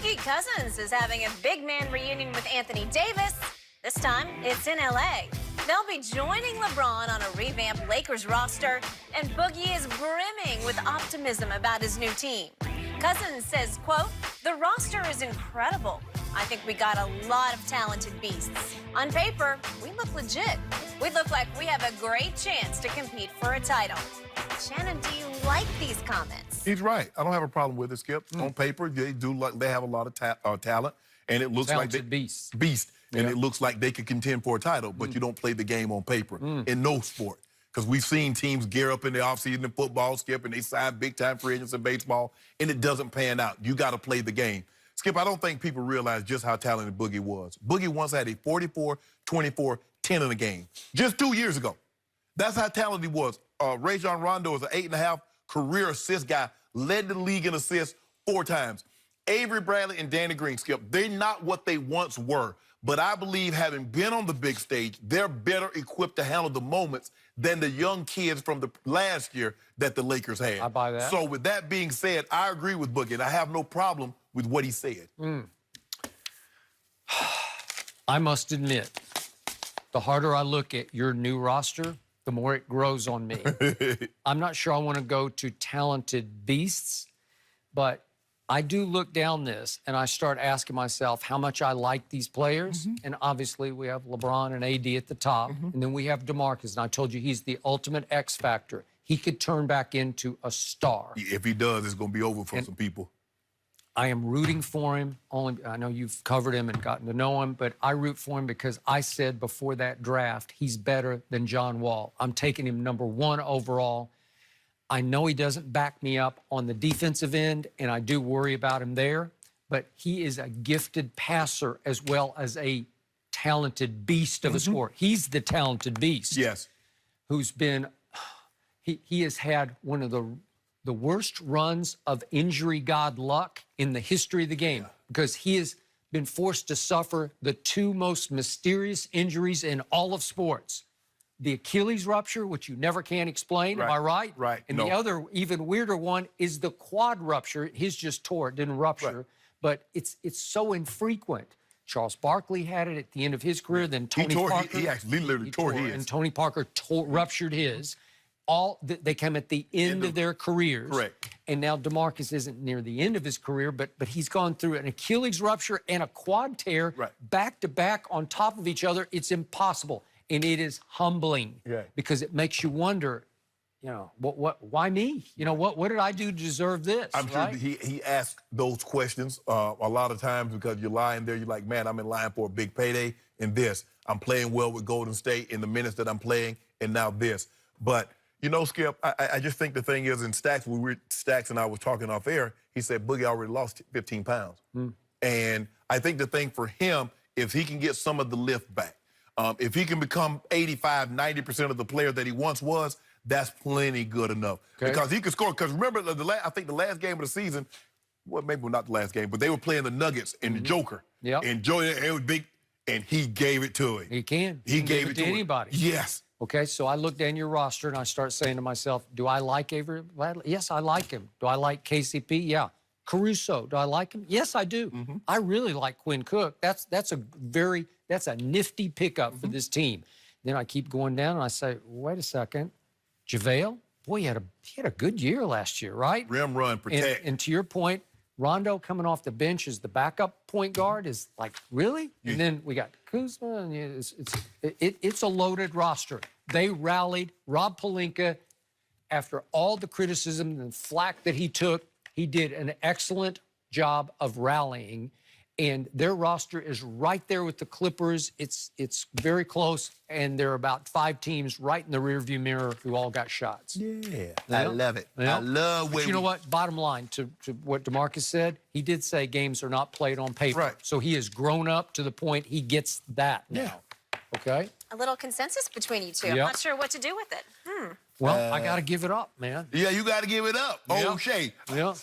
Boogie Cousins is having a big man reunion with Anthony Davis. This time, it's in L.A. They'll be joining LeBron on a revamped Lakers roster, and Boogie is brimming with optimism about his new team. Cousins says, quote, "The roster is incredible. I think we got a lot of talented beasts. On paper, we look legit. We look like we have a great chance to compete for a title." Shannon, do you like these comments? He's right. I don't have a problem with it, Skip. On paper, they have a lot of talent, and it looks like beast. And it looks like they could contend for a title, but you don't play the game on paper in no sport. Because we've seen teams gear up in the offseason in football, Skip, and they sign big-time free agents in baseball, and it doesn't pan out. You got to play the game. Skip, I don't think people realize just how talented Boogie was. Boogie once had a 44, 24, 10 in a game just 2 years ago. That's how talented he was. Rajon Rondo is an 8.5 career assist guy, led the league in assists 4 times. Avery Bradley and Danny Green, Skip, they're not what they once were. But I believe having been on the big stage, they're better equipped to handle the moments than the young kids from the last year that the Lakers had. I buy that. So with that being said, I agree with Boogie, and I have no problem with what he said. I must admit, the harder I look at your new roster, the more it grows on me. I'm not sure I want to go to talented beasts, but I do look down this and I start asking myself how much I like these players. And obviously we have LeBron and AD at the top. And then we have DeMarcus. And I told you he's the ultimate X factor. He could turn back into a star. If he does, it's going to be over for some people. I am rooting for him. I know you've covered him and gotten to know him, but I root for him because I said before that draft, he's better than John Wall. I'm taking him #1 overall. I know he doesn't back me up on the defensive end, and I do worry about him there, but he is a gifted passer as well as a talented beast of a scorer. He's the talented beast. Yes. Who's been, he has had one of the worst runs of injury god luck in the history of the game because he has been forced to suffer the 2 most mysterious injuries in all of sports. The Achilles rupture, which you never can explain, am I right? Right. And the other, even weirder one, is the quad rupture. His just tore, it didn't rupture, but it's so infrequent. Charles Barkley had it at the end of his career, then Tony Parker. He actually literally tore his. And Tony Parker ruptured his. They come at the end of their careers. Correct. And now DeMarcus isn't near the end of his career, but he's gone through an Achilles rupture and a quad tear back-to-back on top of each other. It's impossible. And it is humbling because it makes you wonder, you know, why me? You know, what did I do to deserve this? I'm sure he asked those questions a lot of times because you're lying there. You're like, man, I'm in line for a big payday in this. I'm playing well with Golden State in the minutes that I'm playing, and now this. But, you know, Skip, I just think the thing is in Stacks, Stacks and I was talking off air, he said Boogie already lost 15 pounds. And I think the thing for him, if he can get some of the lift back, if he can become 85, 90% of the player that he once was, that's plenty good enough. Because he could score. Because remember, I think the last game of the season, well, maybe not the last game, but they were playing the Nuggets and the Joker. And it was big, and he gave it to him. He can. He gave it to anybody. Yes. Okay, so I look down your roster and I start saying to myself, do I like Avery Bradley? Yes, I like him. Do I like KCP? Yeah. Caruso, do I like him? Yes, I do. I really like Quinn Cook. That's a nifty pickup for this team. Then I keep going down and I say, wait a second, JaVale, boy, he had a good year last year, right? Rim run, protect. And to your point, Rondo coming off the bench as the backup point guard is like, really? And then we got Kuzma, and it's a loaded roster. They rallied. Rob Pelinka, after all the criticism and flack that he took, he did an excellent job of rallying, and their roster is right there with the Clippers. It's very close, and there are about 5 teams right in the rearview mirror who all got shots. Yeah, I love it. I love but you know what? Bottom line, to what DeMarcus said, he did say games are not played on paper. So he has grown up to the point he gets that now. Okay? A little consensus between you two. I'm not sure what to do with it. Well, I got to give it up, man. Yeah, you got to give it up. Oh, Shay.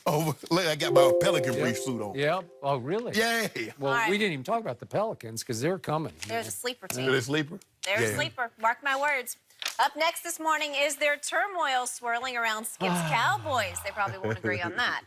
Oh, look, I got my Pelican brief suit on. Yeah. Oh, really? Yeah. Well, we didn't even talk about the Pelicans because they're coming. They're the sleeper team. They're the sleeper? They're a sleeper. Mark my words. Up next this morning is there turmoil swirling around Skip's Cowboys. They probably won't agree on that.